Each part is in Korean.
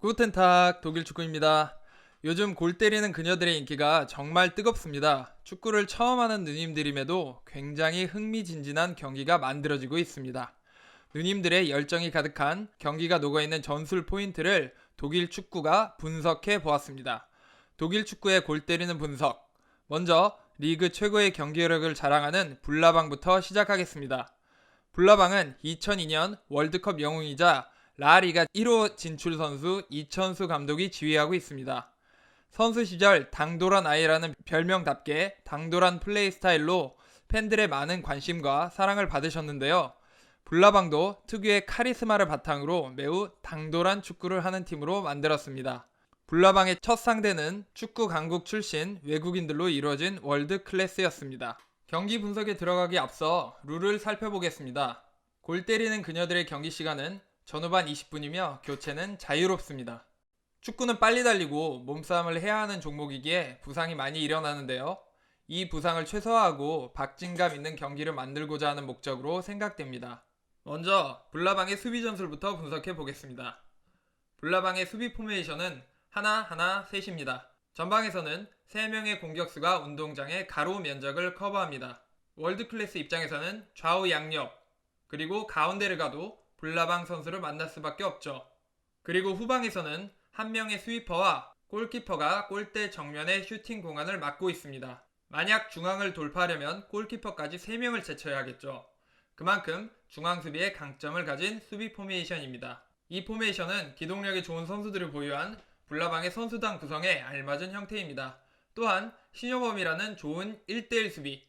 구텐탁 독일 축구입니다. 요즘 골 때리는 그녀들의 인기가 정말 뜨겁습니다. 축구를 처음 하는 누님들임에도 굉장히 흥미진진한 경기가 만들어지고 있습니다. 누님들의 열정이 가득한 경기가 녹아있는 전술 포인트를 독일 축구가 분석해 보았습니다. 독일 축구의 골 때리는 분석. 먼저 리그 최고의 경기력을 자랑하는 불라방부터 시작하겠습니다. 불라방은 2002년 월드컵 영웅이자 라리가 1호 진출 선수 이천수 감독이 지휘하고 있습니다. 선수 시절 당돌한 아이라는 별명답게 당돌한 플레이 스타일로 팬들의 많은 관심과 사랑을 받으셨는데요. 불나방도 특유의 카리스마를 바탕으로 매우 당돌한 축구를 하는 팀으로 만들었습니다. 불나방의 첫 상대는 축구 강국 출신 외국인들로 이루어진 월드 클래스였습니다. 경기 분석에 들어가기 앞서 룰을 살펴보겠습니다. 골 때리는 그녀들의 경기 시간은 전후반 20분이며 교체는 자유롭습니다. 축구는 빨리 달리고 몸싸움을 해야 하는 종목이기에 부상이 많이 일어나는데요. 이 부상을 최소화하고 박진감 있는 경기를 만들고자 하는 목적으로 생각됩니다. 먼저 불나방의 수비 전술부터 분석해 보겠습니다. 불나방의 수비 포메이션은 하나 셋입니다. 전방에서는 3명의 공격수가 운동장의 가로 면적을 커버합니다. 월드클래스 입장에서는 좌우 양옆 그리고 가운데를 가도 불나방 선수를 만날 수밖에 없죠. 그리고 후방에서는 한 명의 스위퍼와 골키퍼가 골대 정면의 슈팅 공간을 막고 있습니다. 만약 중앙을 돌파하려면 골키퍼까지 3명을 제쳐야겠죠. 그만큼 중앙 수비에 강점을 가진 수비 포메이션입니다. 이 포메이션은 기동력이 좋은 선수들을 보유한 불나방의 선수단 구성에 알맞은 형태입니다. 또한 신효범이라는 좋은 1대1 수비,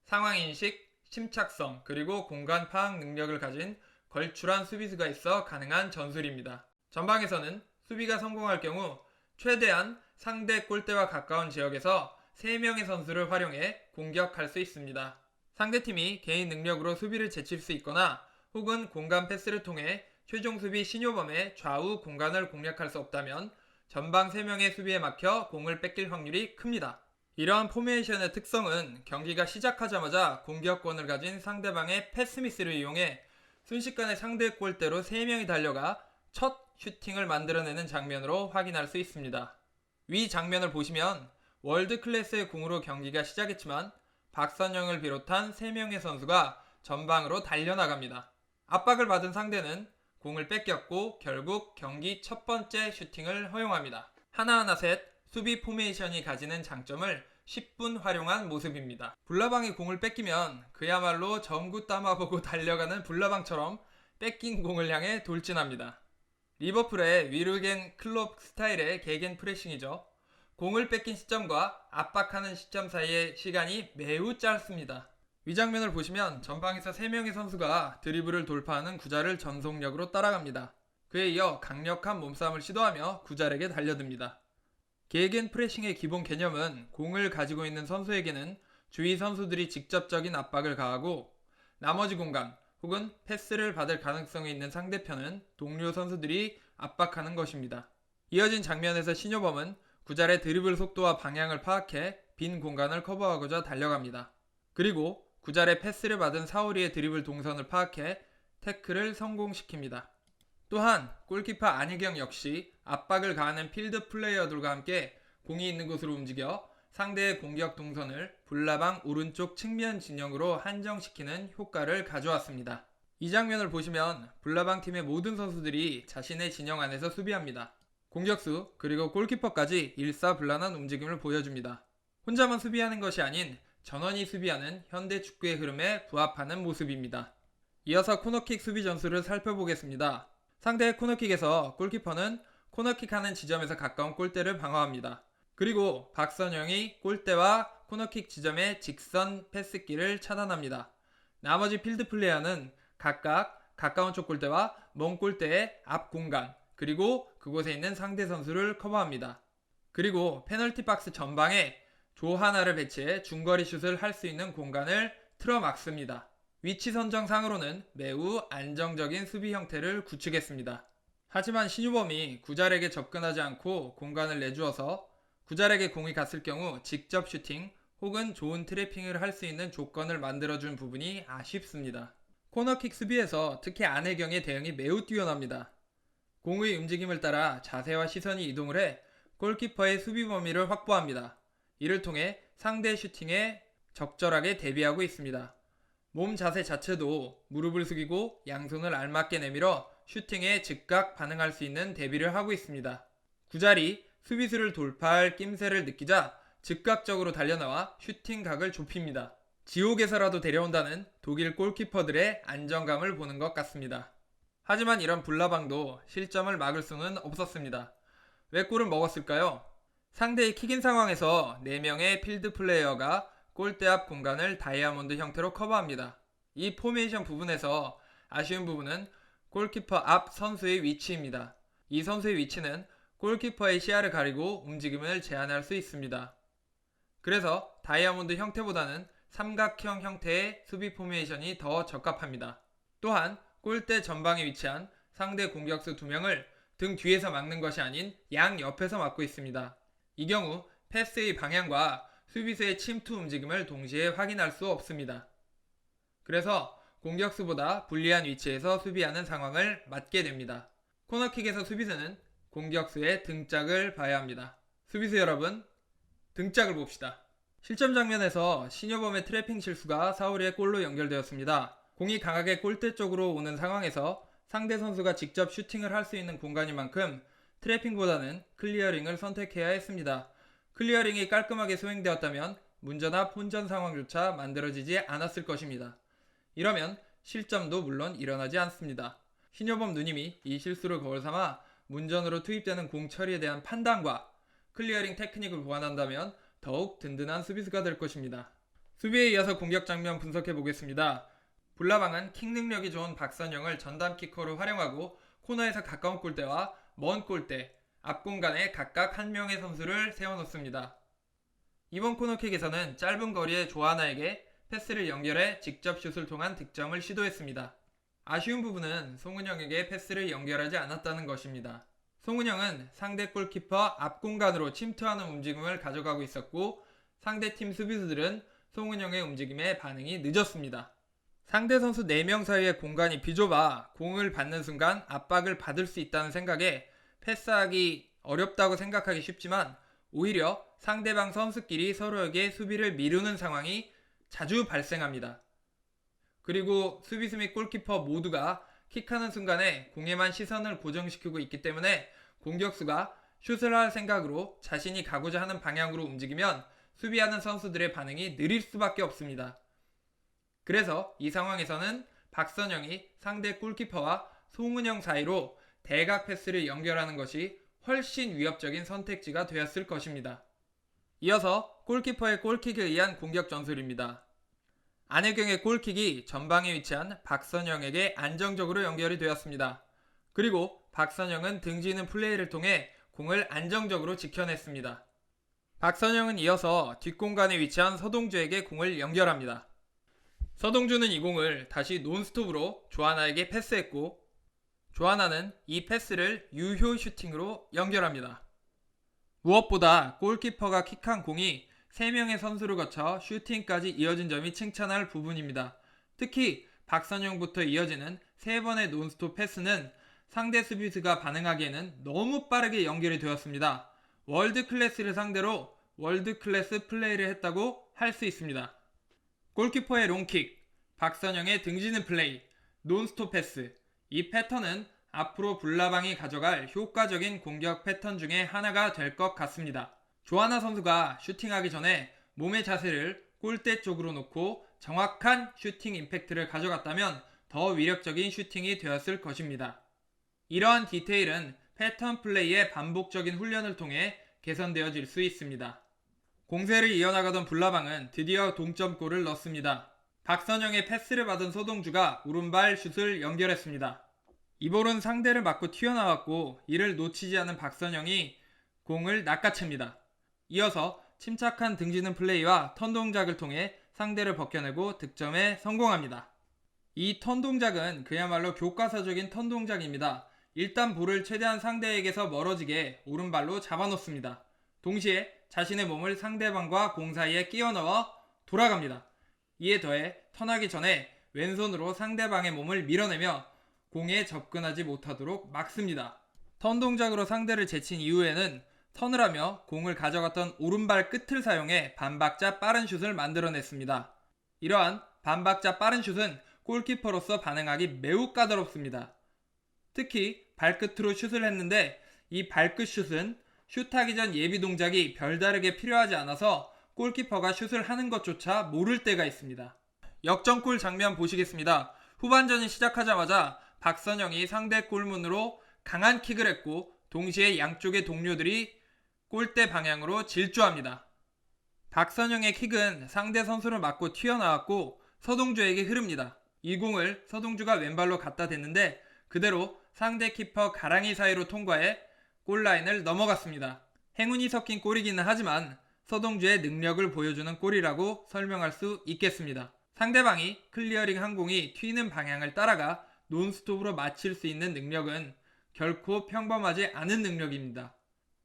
상황인식, 침착성, 그리고 공간 파악 능력을 가진 걸출한 수비수가 있어 가능한 전술입니다. 전방에서는 수비가 성공할 경우 최대한 상대 골대와 가까운 지역에서 3명의 선수를 활용해 공격할 수 있습니다. 상대팀이 개인 능력으로 수비를 제칠 수 있거나 혹은 공간 패스를 통해 최종 수비 신효범의 좌우 공간을 공략할 수 없다면 전방 3명의 수비에 막혀 공을 뺏길 확률이 큽니다. 이러한 포메이션의 특성은 경기가 시작하자마자 공격권을 가진 상대방의 패스미스를 이용해 순식간에 상대 골대로 3명이 달려가 첫 슈팅을 만들어내는 장면으로 확인할 수 있습니다. 위 장면을 보시면 월드 클래스의 공으로 경기가 시작했지만 박선영을 비롯한 3명의 선수가 전방으로 달려나갑니다. 압박을 받은 상대는 공을 뺏겼고 결국 경기 첫 번째 슈팅을 허용합니다. 하나하나 셋 수비 포메이션이 가지는 장점을 10분 활용한 모습입니다. 불나방이 공을 뺏기면 그야말로 전구 따마보고 달려가는 불나방처럼 뺏긴 공을 향해 돌진합니다. 리버풀의 위르겐 클롭 스타일의 개겐 프레싱이죠. 공을 뺏긴 시점과 압박하는 시점 사이의 시간이 매우 짧습니다. 위 장면을 보시면 전방에서 3명의 선수가 드리블을 돌파하는 구자를 전속력으로 따라갑니다. 그에 이어 강력한 몸싸움을 시도하며 구자에게 달려듭니다. 개겐 프레싱의 기본 개념은 공을 가지고 있는 선수에게는 주위 선수들이 직접적인 압박을 가하고 나머지 공간 혹은 패스를 받을 가능성이 있는 상대편은 동료 선수들이 압박하는 것입니다. 이어진 장면에서 신효범은 구잘의 드리블 속도와 방향을 파악해 빈 공간을 커버하고자 달려갑니다. 그리고 구잘의 패스를 받은 사오리의 드리블 동선을 파악해 태클을 성공시킵니다. 또한 골키퍼 안희경 역시 압박을 가하는 필드 플레이어들과 함께 공이 있는 곳으로 움직여 상대의 공격 동선을 불나방 오른쪽 측면 진영으로 한정시키는 효과를 가져왔습니다. 이 장면을 보시면 불나방 팀의 모든 선수들이 자신의 진영 안에서 수비합니다. 공격수 그리고 골키퍼까지 일사불란한 움직임을 보여줍니다. 혼자만 수비하는 것이 아닌 전원이 수비하는 현대 축구의 흐름에 부합하는 모습입니다. 이어서 코너킥 수비 전술을 살펴보겠습니다. 상대의 코너킥에서 골키퍼는 코너킥하는 지점에서 가까운 골대를 방어합니다. 그리고 박선영이 골대와 코너킥 지점의 직선 패스길을 차단합니다. 나머지 필드 플레이어는 각각 가까운 쪽 골대와 먼 골대의 앞 공간 그리고 그곳에 있는 상대 선수를 커버합니다. 그리고 페널티 박스 전방에 조 하나를 배치해 중거리 슛을 할 수 있는 공간을 틀어막습니다. 위치 선정상으로는 매우 안정적인 수비 형태를 구축했습니다. 하지만 신유범이 구잘에게 접근하지 않고 공간을 내주어서 구잘에게 공이 갔을 경우 직접 슈팅 혹은 좋은 트래핑을 할 수 있는 조건을 만들어준 부분이 아쉽습니다. 코너킥 수비에서 특히 안혜경의 대응이 매우 뛰어납니다. 공의 움직임을 따라 자세와 시선이 이동을 해 골키퍼의 수비 범위를 확보합니다. 이를 통해 상대 슈팅에 적절하게 대비하고 있습니다. 몸 자세 자체도 무릎을 숙이고 양손을 알맞게 내밀어 슈팅에 즉각 반응할 수 있는 대비를 하고 있습니다. 구자리, 수비수를 돌파할 낌새를 느끼자 즉각적으로 달려나와 슈팅 각을 좁힙니다. 지옥에서라도 데려온다는 독일 골키퍼들의 안정감을 보는 것 같습니다. 하지만 이런 불나방도 실점을 막을 수는 없었습니다. 왜 골을 먹었을까요? 상대의 킥인 상황에서 4명의 필드 플레이어가 골대 앞 공간을 다이아몬드 형태로 커버합니다. 이 포메이션 부분에서 아쉬운 부분은 골키퍼 앞 선수의 위치입니다. 이 선수의 위치는 골키퍼의 시야를 가리고 움직임을 제한할 수 있습니다. 그래서 다이아몬드 형태보다는 삼각형 형태의 수비 포메이션이 더 적합합니다. 또한 골대 전방에 위치한 상대 공격수 2명을 등 뒤에서 막는 것이 아닌 양 옆에서 막고 있습니다. 이 경우 패스의 방향과 수비수의 침투 움직임을 동시에 확인할 수 없습니다. 그래서 공격수보다 불리한 위치에서 수비하는 상황을 맞게 됩니다. 코너킥에서 수비수는 공격수의 등짝을 봐야 합니다. 수비수 여러분, 등짝을 봅시다. 실점 장면에서 신효범의 트래핑 실수가 사우리의 골로 연결되었습니다. 공이 강하게 골대 쪽으로 오는 상황에서 상대 선수가 직접 슈팅을 할 수 있는 공간인 만큼 트래핑보다는 클리어링을 선택해야 했습니다. 클리어링이 깔끔하게 수행되었다면 문전 앞 혼전 상황조차 만들어지지 않았을 것입니다. 이러면 실점도 물론 일어나지 않습니다. 신효범 누님이 이 실수를 거울 삼아 문전으로 투입되는 공 처리에 대한 판단과 클리어링 테크닉을 보완한다면 더욱 든든한 수비수가 될 것입니다. 수비에 이어서 공격 장면 분석해 보겠습니다. 불나방은 킥 능력이 좋은 박선영을 전담 키커로 활용하고 코너에서 가까운 골대와 먼 골대, 앞 공간에 각각 한 명의 선수를 세워놓습니다. 이번 코너킥에서는 짧은 거리의 조하나에게 패스를 연결해 직접 슛을 통한 득점을 시도했습니다. 아쉬운 부분은 송은영에게 패스를 연결하지 않았다는 것입니다. 송은영은 상대 골키퍼 앞 공간으로 침투하는 움직임을 가져가고 있었고 상대팀 수비수들은 송은영의 움직임에 반응이 늦었습니다. 상대 선수 4명 사이의 공간이 비좁아 공을 받는 순간 압박을 받을 수 있다는 생각에 패스하기 어렵다고 생각하기 쉽지만 오히려 상대방 선수끼리 서로에게 수비를 미루는 상황이 자주 발생합니다. 그리고 수비수 및 골키퍼 모두가 킥하는 순간에 공에만 시선을 고정시키고 있기 때문에 공격수가 슛을 할 생각으로 자신이 가고자 하는 방향으로 움직이면 수비하는 선수들의 반응이 느릴 수밖에 없습니다. 그래서 이 상황에서는 박선영이 상대 골키퍼와 송은영 사이로 대각 패스를 연결하는 것이 훨씬 위협적인 선택지가 되었을 것입니다. 이어서 골키퍼의 골킥에 의한 공격 전술입니다. 안혜경의 골킥이 전방에 위치한 박선영에게 안정적으로 연결이 되었습니다. 그리고 박선영은 등지는 플레이를 통해 공을 안정적으로 지켜냈습니다. 박선영은 이어서 뒷공간에 위치한 서동주에게 공을 연결합니다. 서동주는 이 공을 다시 논스톱으로 조하나에게 패스했고 조하나는 이 패스를 유효 슈팅으로 연결합니다. 무엇보다 골키퍼가 킥한 공이 3명의 선수를 거쳐 슈팅까지 이어진 점이 칭찬할 부분입니다. 특히 박선영부터 이어지는 3번의 논스톱 패스는 상대 수비수가 반응하기에는 너무 빠르게 연결이 되었습니다. 월드 클래스를 상대로 월드 클래스 플레이를 했다고 할 수 있습니다. 골키퍼의 롱킥, 박선영의 등지는 플레이, 논스톱 패스, 이 패턴은 앞으로 불나방이 가져갈 효과적인 공격 패턴 중에 하나가 될 것 같습니다. 조하나 선수가 슈팅하기 전에 몸의 자세를 골대 쪽으로 놓고 정확한 슈팅 임팩트를 가져갔다면 더 위력적인 슈팅이 되었을 것입니다. 이러한 디테일은 패턴 플레이의 반복적인 훈련을 통해 개선되어질 수 있습니다. 공세를 이어나가던 불나방은 드디어 동점골을 넣습니다. 박선영의 패스를 받은 서동주가 오른발 슛을 연결했습니다. 이 볼은 상대를 맞고 튀어나왔고 이를 놓치지 않은 박선영이 공을 낚아챕니다. 이어서 침착한 등지는 플레이와 턴 동작을 통해 상대를 벗겨내고 득점에 성공합니다. 이 턴 동작은 그야말로 교과서적인 턴 동작입니다. 일단 볼을 최대한 상대에게서 멀어지게 오른발로 잡아놓습니다. 동시에 자신의 몸을 상대방과 공 사이에 끼워 넣어 돌아갑니다. 이에 더해 턴하기 전에 왼손으로 상대방의 몸을 밀어내며 공에 접근하지 못하도록 막습니다. 턴 동작으로 상대를 제친 이후에는 턴을 하며 공을 가져갔던 오른발 끝을 사용해 반박자 빠른 슛을 만들어냈습니다. 이러한 반박자 빠른 슛은 골키퍼로서 반응하기 매우 까다롭습니다. 특히 발끝으로 슛을 했는데 이 발끝 슛은 슛하기 전 예비 동작이 별다르게 필요하지 않아서 골키퍼가 슛을 하는 것조차 모를 때가 있습니다. 역전골 장면 보시겠습니다. 후반전이 시작하자마자 박선영이 상대 골문으로 강한 킥을 했고 동시에 양쪽의 동료들이 골대 방향으로 질주합니다. 박선영의 킥은 상대 선수를 맞고 튀어나왔고 서동주에게 흐릅니다. 이 공을 서동주가 왼발로 갖다 댔는데 그대로 상대 키퍼 가랑이 사이로 통과해 골라인을 넘어갔습니다. 행운이 섞인 골이기는 하지만 서동주의 능력을 보여주는 골이라고 설명할 수 있겠습니다. 상대방이 클리어링 한 공이 튀는 방향을 따라가 논스톱으로 맞힐 수 있는 능력은 결코 평범하지 않은 능력입니다.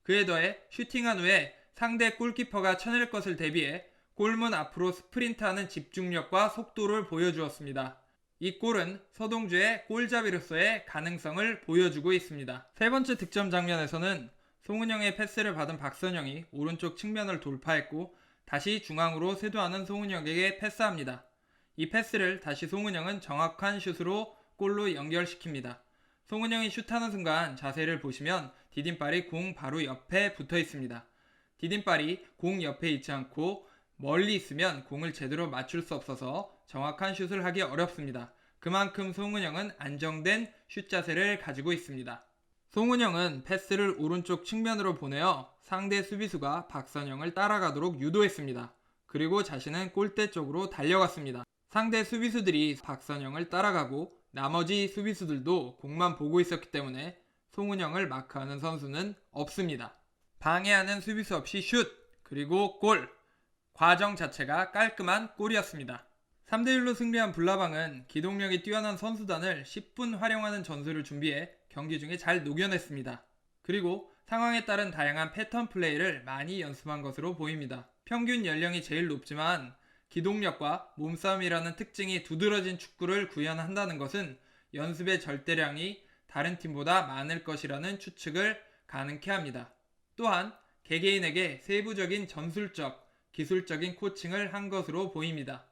그에 더해 슈팅한 후에 상대 골키퍼가 쳐낼 것을 대비해 골문 앞으로 스프린트하는 집중력과 속도를 보여주었습니다. 이 골은 서동주의 골잡이로서의 가능성을 보여주고 있습니다. 세 번째 득점 장면에서는 송은영의 패스를 받은 박선영이 오른쪽 측면을 돌파했고 다시 중앙으로 쇄도하는 송은영에게 패스합니다. 이 패스를 다시 송은영은 정확한 슛으로 골로 연결시킵니다. 송은영이 슛하는 순간 자세를 보시면 디딤발이 공 바로 옆에 붙어 있습니다. 디딤발이 공 옆에 있지 않고 멀리 있으면 공을 제대로 맞출 수 없어서 정확한 슛을 하기 어렵습니다. 그만큼 송은영은 안정된 슛 자세를 가지고 있습니다. 송은영은 패스를 오른쪽 측면으로 보내어 상대 수비수가 박선영을 따라가도록 유도했습니다. 그리고 자신은 골대 쪽으로 달려갔습니다. 상대 수비수들이 박선영을 따라가고 나머지 수비수들도 공만 보고 있었기 때문에 송은영을 마크하는 선수는 없습니다. 방해하는 수비수 없이 슛, 그리고 골! 과정 자체가 깔끔한 골이었습니다. 3대1로 승리한 불나방은 기동력이 뛰어난 선수단을 10분 활용하는 전술을 준비해 경기 중에 잘 녹여냈습니다. 그리고 상황에 따른 다양한 패턴 플레이를 많이 연습한 것으로 보입니다. 평균 연령이 제일 높지만 기동력과 몸싸움이라는 특징이 두드러진 축구를 구현한다는 것은 연습의 절대량이 다른 팀보다 많을 것이라는 추측을 가능케 합니다. 또한 개개인에게 세부적인 전술적, 기술적인 코칭을 한 것으로 보입니다.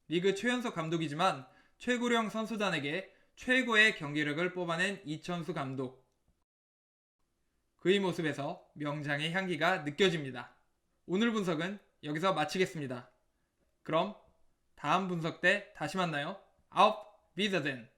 리그 최연소 감독이지만 최고령 선수단에게 최고의 경기력을 뽑아낸 이천수 감독. 그의 모습에서 명장의 향기가 느껴집니다. 오늘 분석은 여기서 마치겠습니다. 그럼 다음 분석 때 다시 만나요. Auf Wiedersehen.